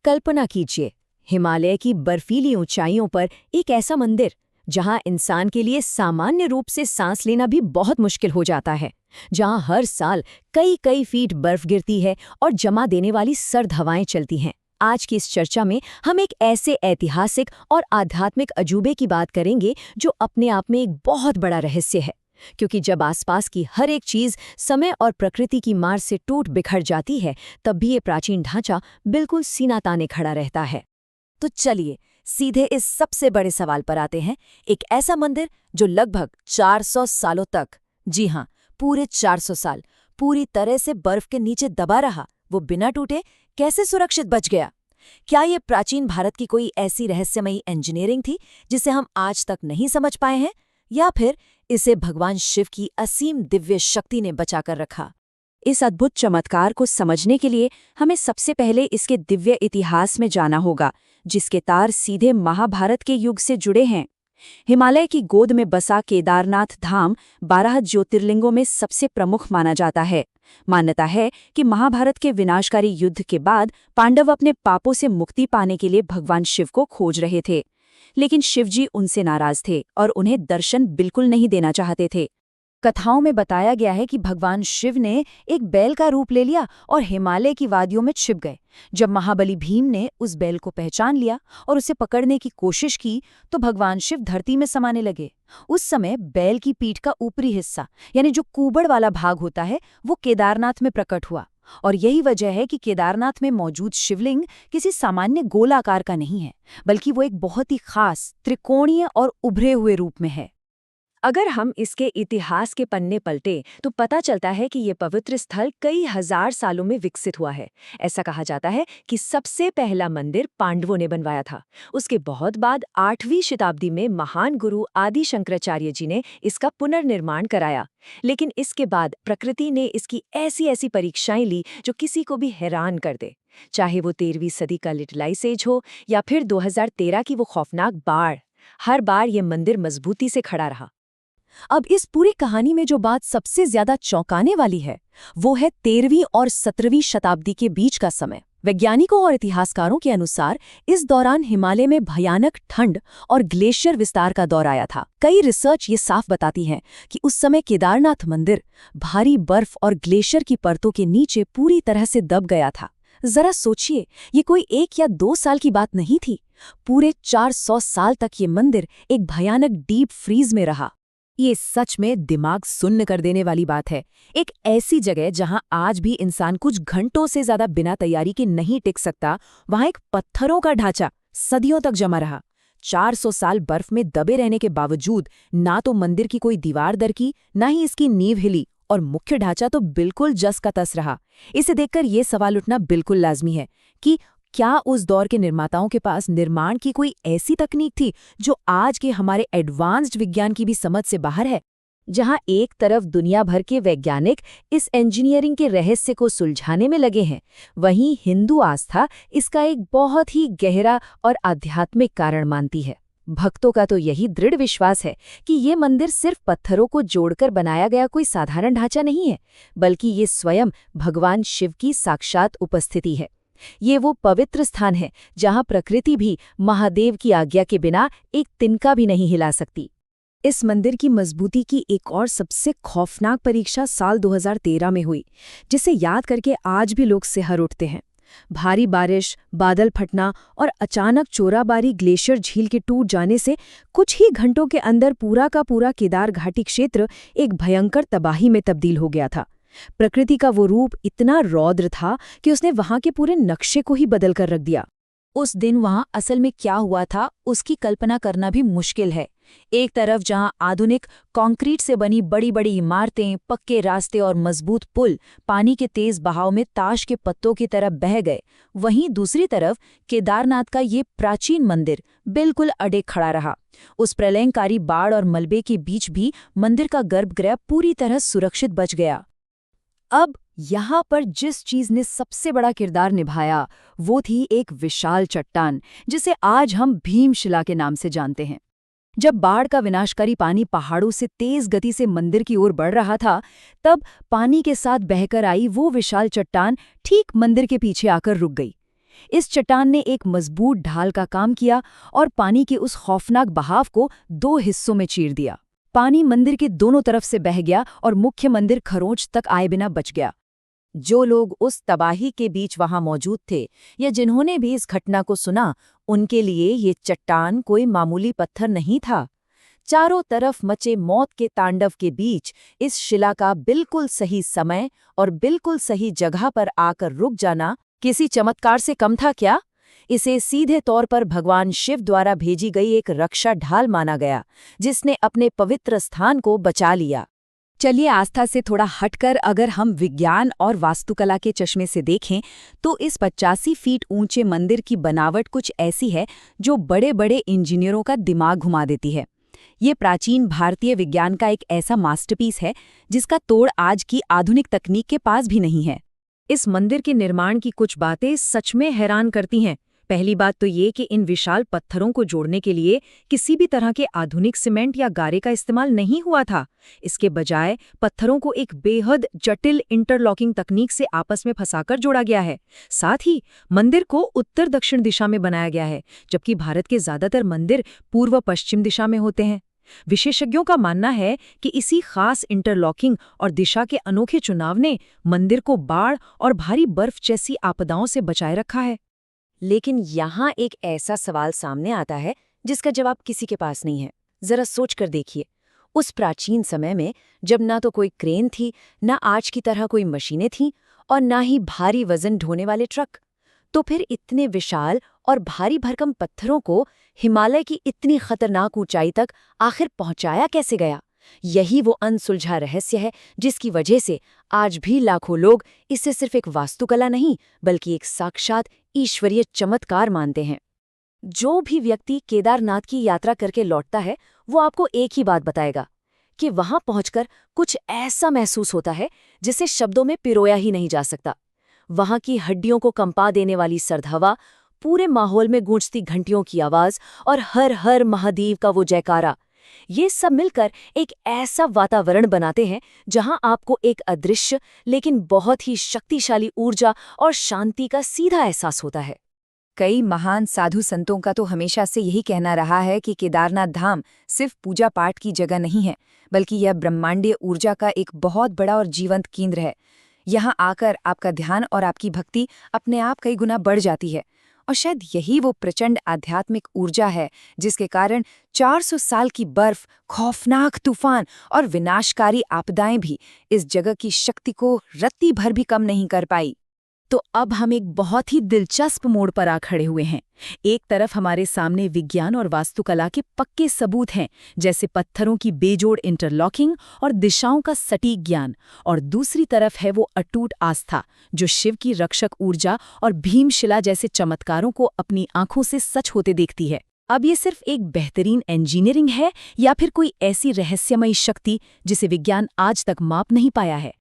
कल्पना कीजिए, हिमालय की बर्फीली ऊंचाइयों पर एक ऐसा मंदिर जहां इंसान के लिए सामान्य रूप से सांस लेना भी बहुत मुश्किल हो जाता है, जहां हर साल कई कई फीट बर्फ गिरती है और जमा देने वाली सर्द हवाएं चलती हैं। आज की इस चर्चा में हम एक ऐसे ऐतिहासिक और आध्यात्मिक अजूबे की बात करेंगे जो अपने आप में एक बहुत बड़ा रहस्य है, क्योंकि जब आसपास की हर एक चीज समय और प्रकृति की मार से टूट बिखर जाती है, तब भी ये प्राचीन ढांचा बिल्कुल सीना ताने खड़ा रहता है। तो चलिए सीधे इस सबसे बड़े सवाल पर आते हैं। एक ऐसा मंदिर जो लगभग 400 सालों तक, जी हाँ, पूरे 400 साल पूरी तरह से बर्फ के नीचे दबा रहा, वो बिना टूटे कैसे सुरक्षित बच गया? क्या ये प्राचीन भारत की कोई ऐसी रहस्यमयी इंजीनियरिंग थी जिसे हम आज तक नहीं समझ पाए हैं, या फिर इसे भगवान शिव की असीम दिव्य शक्ति ने बचाकर रखा? इस अद्भुत चमत्कार को समझने के लिए हमें सबसे पहले इसके दिव्य इतिहास में जाना होगा, जिसके तार सीधे महाभारत के युग से जुड़े हैं। हिमालय की गोद में बसा केदारनाथ धाम 12 ज्योतिर्लिंगों में सबसे प्रमुख माना जाता है। मान्यता है कि महाभारत के विनाशकारी युद्ध के बाद पांडव अपने पापों से मुक्ति पाने के लिए भगवान शिव को खोज रहे थे, लेकिन शिवजी उनसे नाराज थे और उन्हें दर्शन बिल्कुल नहीं देना चाहते थे। कथाओं में बताया गया है कि भगवान शिव ने एक बैल का रूप ले लिया और हिमालय की वादियों में छिप गए। जब महाबली भीम ने उस बैल को पहचान लिया और उसे पकड़ने की कोशिश की, तो भगवान शिव धरती में समाने लगे। उस समय बैल की पीठ का ऊपरी हिस्सा, यानी जो कुबड़ वाला भाग होता है, वो केदारनाथ में प्रकट हुआ। और यही वजह है कि केदारनाथ में मौजूद शिवलिंग किसी सामान्य गोल आकार का नहीं है, बल्कि वो एक बहुत ही खास त्रिकोणीय और उभरे हुए रूप में है। अगर हम इसके इतिहास के पन्ने पलटे तो पता चलता है कि ये पवित्र स्थल कई हजार सालों में विकसित हुआ है। ऐसा कहा जाता है कि सबसे पहला मंदिर पांडवों ने बनवाया था। उसके बहुत बाद 8वीं शताब्दी में महान गुरु आदि शंकराचार्य जी ने इसका पुनर्निर्माण कराया। लेकिन इसके बाद प्रकृति ने इसकी ऐसी ऐसी परीक्षाएं ली जो किसी को भी हैरान कर दे, चाहे वो 13वीं सदी का लिटिल आइस एज हो या फिर 2013 की वो खौफनाक बाढ़। हर बार ये मंदिर मजबूती से खड़ा रहा। अब इस पूरी कहानी में जो बात सबसे ज्यादा चौंकाने वाली है, वो है 13वीं और 17वीं शताब्दी के बीच का समय। वैज्ञानिकों और इतिहासकारों के अनुसार इस दौरान हिमालय में भयानक ठंड और ग्लेशियर विस्तार का दौर आया था। कई रिसर्च ये साफ बताती हैं कि उस समय केदारनाथ मंदिर भारी बर्फ और ग्लेशियर की परतों के नीचे पूरी तरह से दब गया था। जरा सोचिए, ये कोई 1 या 2 साल की बात नहीं थी। पूरे 400 साल तक ये मंदिर एक भयानक डीप फ्रीज में रहा। ये सच में दिमाग सुन्न कर देने वाली बात है। एक ऐसी जगह जहां आज भी इंसान कुछ घंटों से ज्यादा बिना तैयारी के नहीं टिक सकता, वहां एक पत्थरों का ढांचा सदियों तक जमा रहा। 400 साल बर्फ में दबे रहने के बावजूद ना तो मंदिर की कोई दीवार दरकी, ना ही इसकी नींव हिली, और मुख्य ढांचा तो बिल्कुल जस का तस रहा। इसे देखकर ये सवाल उठना बिल्कुल लाजमी है कि क्या उस दौर के निर्माताओं के पास निर्माण की कोई ऐसी तकनीक थी जो आज के हमारे एडवांस्ड विज्ञान की भी समझ से बाहर है? जहां एक तरफ दुनिया भर के वैज्ञानिक इस इंजीनियरिंग के रहस्य को सुलझाने में लगे हैं, वहीं हिंदू आस्था इसका एक बहुत ही गहरा और आध्यात्मिक कारण मानती है। भक्तों का तो यही दृढ़ विश्वास है कि ये मंदिर सिर्फ पत्थरों को जोड़कर बनाया गया कोई साधारण ढांचा नहीं है, बल्कि ये स्वयं भगवान शिव की साक्षात उपस्थिति है। ये वो पवित्र स्थान है जहां प्रकृति भी महादेव की आज्ञा के बिना एक तिनका भी नहीं हिला सकती। इस मंदिर की मजबूती की एक और सबसे खौफनाक परीक्षा साल 2013 में हुई, जिसे याद करके आज भी लोग सिहर उठते हैं। भारी बारिश, बादल फटना और अचानक चोराबारी ग्लेशियर झील के टूट जाने से कुछ ही घंटों के अंदर पूरा का पूरा केदार घाटी क्षेत्र एक भयंकर तबाही में तब्दील हो गया था। प्रकृति का वो रूप इतना रौद्र था कि उसने वहां के पूरे नक्शे को ही बदल कर रख दिया। उस दिन वहां असल में क्या हुआ था, उसकी कल्पना करना भी मुश्किल है। एक तरफ जहां आधुनिक कंक्रीट से बनी बड़ी बड़ी इमारतें, पक्के रास्ते और मजबूत पुल पानी के तेज बहाव में ताश के पत्तों की तरह बह गए, वहीं दूसरी तरफ केदारनाथ का ये प्राचीन मंदिर बिल्कुल अड़े खड़ा रहा। उस प्रलयंकारी बाढ़ और मलबे के बीच भी मंदिर का गर्भगृह पूरी तरह सुरक्षित बच गया। अब यहाँ पर जिस चीज ने सबसे बड़ा किरदार निभाया, वो थी एक विशाल चट्टान जिसे आज हम भीमशिला के नाम से जानते हैं। जब बाढ़ का विनाशकारी पानी पहाड़ों से तेज गति से मंदिर की ओर बढ़ रहा था, तब पानी के साथ बहकर आई वो विशाल चट्टान ठीक मंदिर के पीछे आकर रुक गई। इस चट्टान ने एक मजबूत ढाल का काम किया और पानी के उस खौफनाक बहाव को 2 हिस्सों में चीर दिया। पानी मंदिर के दोनों तरफ से बह गया और मुख्य मंदिर खरोंच तक आए बिना बच गया। जो लोग उस तबाही के बीच वहां मौजूद थे या जिन्होंने भी इस घटना को सुना, उनके लिए ये चट्टान कोई मामूली पत्थर नहीं था। चारों तरफ मचे मौत के तांडव के बीच इस शिला का बिल्कुल सही समय और बिल्कुल सही जगह पर आकर रुक जाना किसी चमत्कार से कम था क्या? इसे सीधे तौर पर भगवान शिव द्वारा भेजी गई एक रक्षा ढाल माना गया, जिसने अपने पवित्र स्थान को बचा लिया। चलिए आस्था से थोड़ा हटकर अगर हम विज्ञान और वास्तुकला के चश्मे से देखें तो इस 85 फीट ऊंचे मंदिर की बनावट कुछ ऐसी है जो बड़े बड़े इंजीनियरों का दिमाग घुमा देती है। ये प्राचीन भारतीय विज्ञान का एक ऐसा मास्टरपीस है जिसका तोड़ आज की आधुनिक तकनीक के पास भी नहीं है। इस मंदिर के निर्माण की कुछ बातें सच में हैरान करती हैं। पहली बात तो ये कि इन विशाल पत्थरों को जोड़ने के लिए किसी भी तरह के आधुनिक सीमेंट या गारे का इस्तेमाल नहीं हुआ था। इसके बजाय पत्थरों को एक बेहद जटिल इंटरलॉकिंग तकनीक से आपस में फंसाकर जोड़ा गया है। साथ ही मंदिर को उत्तर दक्षिण दिशा में बनाया गया है, जबकि भारत के ज्यादातर मंदिर पूर्व पश्चिम दिशा में होते हैं। विशेषज्ञों का मानना है कि इसी खास इंटरलॉकिंग और दिशा के अनोखे चुनाव ने मंदिर को बाढ़ और भारी बर्फ जैसी आपदाओं से बचाए रखा है। लेकिन यहाँ एक ऐसा सवाल सामने आता है जिसका जवाब किसी के पास नहीं है। जरा सोच कर देखिए, उस प्राचीन समय में जब ना तो कोई क्रेन थी, ना आज की तरह कोई मशीनें थीं और ना ही भारी वजन ढोने वाले ट्रक, तो फिर इतने विशाल और भारी भरकम पत्थरों को हिमालय की इतनी खतरनाक ऊंचाई तक आखिर पहुंचाया कैसे गया? यही वो अनसुलझा रहस्य है जिसकी वजह से आज भी लाखों लोग इसे सिर्फ एक वास्तुकला नहीं बल्कि एक साक्षात ईश्वरीय चमत्कार मानते हैं। जो भी व्यक्ति केदारनाथ की यात्रा करके लौटता है वो आपको एक ही बात बताएगा कि वहां पहुंचकर कुछ ऐसा महसूस होता है जिसे शब्दों में पिरोया ही नहीं जा सकता। वहां की हड्डियों को कंपा देने वाली सर्द हवा, पूरे माहौल में गूंजती घंटियों की आवाज और हर हर महादेव का वो जयकारा, ये सब मिलकर एक ऐसा वातावरण बनाते हैं जहां आपको एक अदृश्य लेकिन बहुत ही शक्तिशाली ऊर्जा और शांति का सीधा एहसास होता है। कई महान साधु संतों का तो हमेशा से यही कहना रहा है कि केदारनाथ धाम सिर्फ पूजा पाठ की जगह नहीं है, बल्कि यह ब्रह्मांडीय ऊर्जा का एक बहुत बड़ा और जीवंत केंद्र है। यहाँ आकर आपका ध्यान और आपकी भक्ति अपने आप कई गुना बढ़ जाती है। और शायद यही वो प्रचंड आध्यात्मिक ऊर्जा है जिसके कारण 400 साल की बर्फ, खौफनाक तूफान और विनाशकारी आपदाएं भी इस जगह की शक्ति को रत्ती भर भी कम नहीं कर पाई। तो अब हम एक बहुत ही दिलचस्प मोड़ पर आ खड़े हुए हैं। एक तरफ हमारे सामने विज्ञान और वास्तुकला के पक्के सबूत हैं, जैसे पत्थरों की बेजोड़ इंटरलॉकिंग और दिशाओं का सटीक ज्ञान, और दूसरी तरफ है वो अटूट आस्था जो शिव की रक्षक ऊर्जा और भीमशिला जैसे चमत्कारों को अपनी आंखों से सच होते देखती है। अब ये सिर्फ एक बेहतरीन इंजीनियरिंग है या फिर कोई ऐसी रहस्यमयी शक्ति जिसे विज्ञान आज तक माप नहीं पाया है?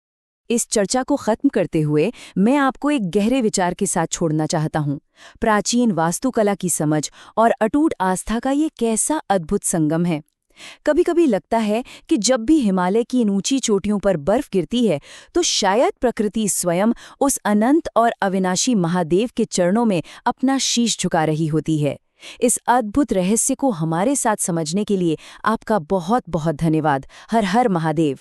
इस चर्चा को खत्म करते हुए मैं आपको एक गहरे विचार के साथ छोड़ना चाहता हूँ। प्राचीन वास्तुकला की समझ और अटूट आस्था का ये कैसा अद्भुत संगम है। कभी-कभी लगता है कि जब भी हिमालय की इन ऊंची चोटियों पर बर्फ गिरती है तो शायद प्रकृति स्वयं उस अनंत और अविनाशी महादेव के चरणों में अपना शीश झुका रही होती है। इस अद्भुत रहस्य को हमारे साथ समझने के लिए आपका बहुत बहुत धन्यवाद। हर हर महादेव।